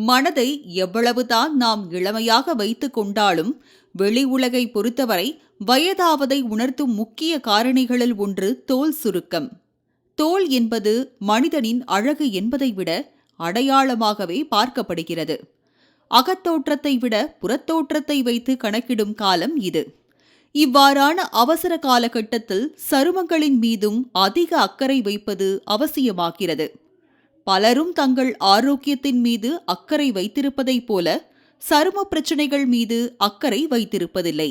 மனதை எவ்வளவுதான் நாம் இளமையாக வைத்துக் கொண்டாலும் வெளி உலகை பொறுத்தவரை வயதாவதை உணர்த்தும் முக்கிய காரணிகளில் ஒன்று தோல் சுருக்கம். தோல் என்பது மனிதனின் அழகு என்பதை விட அடையாளமாகவே பார்க்கப்படுகிறது. அகத்தோற்றத்தை விட புறத்தோற்றத்தை வைத்து கணக்கிடும் காலம் இது. இவ்வாறான அவசர காலகட்டத்தில் சருமங்களின் மீதும் அதிக அக்கறை வைப்பது அவசியமாகிறது. பலரும் தங்கள் ஆரோக்கியத்தின் மீது அக்கறை வைத்திருப்பதைப் போல சரும பிரச்சனைகள் மீது அக்கறை வைத்திருப்பதில்லை.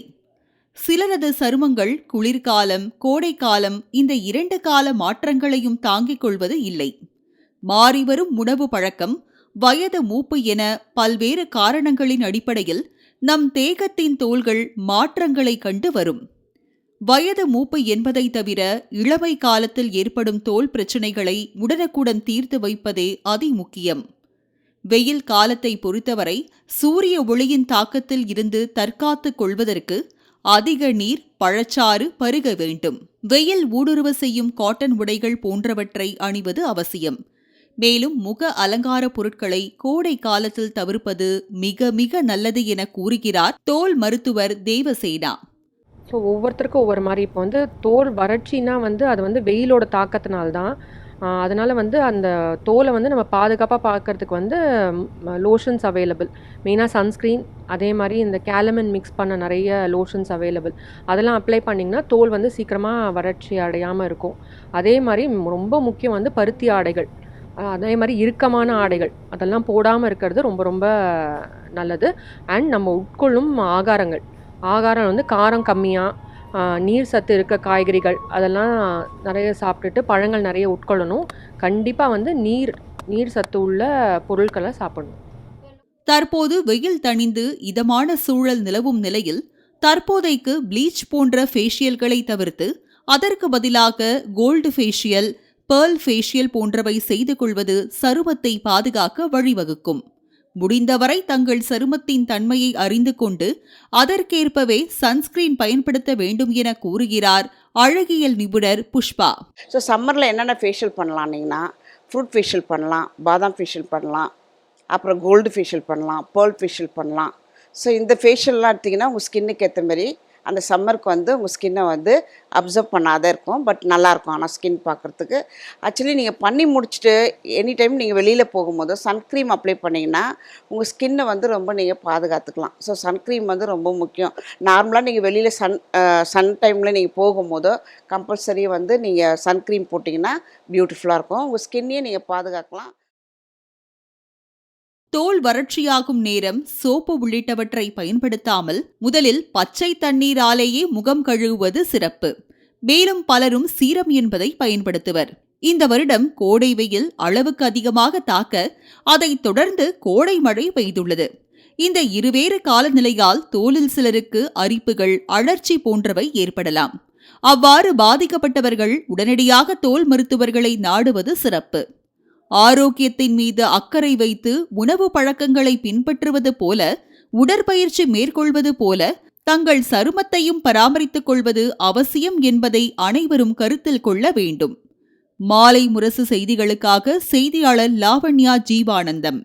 சிலரது சருமங்கள் குளிர்காலம், கோடைக்காலம் இந்த 2 கால மாற்றங்களையும் தாங்கிக் கொள்வது இல்லை. மாறிவரும் உணவு பழக்கம், வயது மூப்பு என பல்வேறு காரணங்களின் அடிப்படையில் நம் தேகத்தின் தோல்கள் மாற்றங்களை கண்டு வரும். வயது மூப்பு என்பதை தவிர இளமை காலத்தில் ஏற்படும் தோல் பிரச்சினைகளை உடனுக்குடன் தீர்த்து வைப்பதே அதிமுக்கியம். வெயில் காலத்தை பொறுத்தவரை சூரிய ஒளியின் தாக்கத்தில் இருந்து தற்காத்துக் கொள்வதற்கு அதிக நீர், பழச்சாறு பருக வேண்டும். வெயில் ஊடுருவ செய்யும் காட்டன் உடைகள் போன்றவற்றை அணிவது அவசியம். மேலும் முக அலங்கார பொருட்களை கோடை காலத்தில் தவிர்ப்பது மிக மிக நல்லது என கூறுகிறார் தோல் மருத்துவர் தேவசேனா. ஸோ ஒவ்வொருத்தருக்கும் ஒவ்வொரு மாதிரி. இப்போ தோல் வறட்சின்னா அது வெயிலோட தாக்கத்தினால்தான். அதனால் அந்த தோலை நம்ம பாதுகாப்பாக பார்க்கறதுக்கு லோஷன்ஸ் அவைலபிள். மெயினாக சன்ஸ்க்ரீன், அதே மாதிரி இந்த கேலமின் மிக்ஸ் பண்ண நிறைய லோஷன்ஸ் அவைலபிள். அதெல்லாம் அப்ளை பண்ணிங்கன்னா தோல் சீக்கிரமாக வறட்சி அடையாமல் இருக்கும். அதே மாதிரி ரொம்ப முக்கியம் பருத்தி ஆடைகள், அதே மாதிரி இறுக்கமான ஆடைகள் அதெல்லாம் போடாமல் இருக்கிறது ரொம்ப ரொம்ப நல்லது. அண்ட் நம்ம உட்கொள்ளும் ஆகாரம் காரம் கம்மியாக, நீர் சத்து இருக்க காய்கறிகள் அதெல்லாம் நிறைய சாப்பிட்டுட்டு பழங்கள் நிறைய உட்கொள்ளணும். கண்டிப்பாக நீர் சத்து உள்ள பொருட்களை சாப்பிடணும். தற்போது வெயில் தணிந்து இதமான சூழல் நிலவும் நிலையில் தற்போதைக்கு ப்ளீச் போன்ற ஃபேஷியல்களை தவிர்த்து அதற்கு பதிலாக கோல்டு ஃபேஷியல், பேர்ல் ஃபேஷியல் போன்றவை செய்து கொள்வது சருமத்தை பாதுகாக்க வழிவகுக்கும். முடிந்தவரை தங்கள் சருமத்தின் தன்மையை அறிந்து கொண்டு அதற்கேற்பவே சன்ஸ்கிரீன் பயன்படுத்த வேண்டும் என கூறுகிறார் அழகியல் நிபுணர் புஷ்பா. ஸோ சம்மரில் என்னென்ன ஃபேஷியல் பண்ணலான்னீங்கன்னா, ஃப்ரூட் ஃபேஷியல் பண்ணலாம், பாதாம் ஃபேஷியல் பண்ணலாம், அப்புறம் கோல்டு ஃபேஷியல் பண்ணலாம், பேர்ல் ஃபேஷியல் பண்ணலாம். ஸோ இந்த ஃபேஷியல்லாம் எடுத்திங்கன்னா உங்கள் ஸ்கின்னுக்கு ஏற்ற மாதிரி அந்த சம்மருக்கு உங்கள் ஸ்கின்னை அப்சர்வ் பண்ணாத இருக்கும். பட் நல்லாயிருக்கும். ஆனால் ஸ்கின் பார்க்குறதுக்கு ஆக்சுவலி நீங்கள் பண்ணி முடிச்சுட்டு எனி டைம் நீங்கள் வெளியில் போகும்போது சன்க்ரீம் அப்ளை பண்ணிங்கன்னா உங்கள் ஸ்கின்னை ரொம்ப நீங்கள் பாதுகாத்துக்கலாம். ஸோ சன்க்ரீம் ரொம்ப முக்கியம். நார்மலாக நீங்கள் வெளியில் சன் டைமில் நீங்கள் போகும்போது கம்பல்சரி நீங்கள் சன்க்ரீம் போட்டிங்கன்னா பியூட்டிஃபுல்லாக இருக்கும். உங்கள் ஸ்கின்னையே நீங்கள் பாதுகாக்கலாம். தோல் வறட்சியாகும் நேரம் சோப்பு உள்ளிட்டவற்றை பயன்படுத்தாமல் முதலில் பச்சை தண்ணீராலேயே முகம் கழுவுவது சிறப்பு. மேலும் பலரும் சீரம் என்பதை பயன்படுத்துவர். இந்த வருடம் கோடை வெயில் அளவுக்கு அதிகமாக தாக்க அதைத் தொடர்ந்து கோடை மழை பெய்துள்ளது. இந்த இருவேறு காலநிலையால் தோலில் சிலருக்கு அரிப்புகள், அழற்சி போன்றவை ஏற்படலாம். அவ்வாறு பாதிக்கப்பட்டவர்கள் உடனடியாக தோல் மருத்துவர்களை நாடுவது சிறப்பு. ஆரோக்கியத்தின் மீது அக்கறை வைத்து உணவு பழக்கங்களை பின்பற்றுவது போல, உடற்பயிற்சி மேற்கொள்வது போல தங்கள் சருமத்தையும் பராமரித்துக் கொள்வது அவசியம் என்பதை அனைவரும் கருத்தில் கொள்ள வேண்டும். மாலை முரசு செய்திகளுக்காக செய்தியாளர் லாவண்யா ஜீவானந்தம்.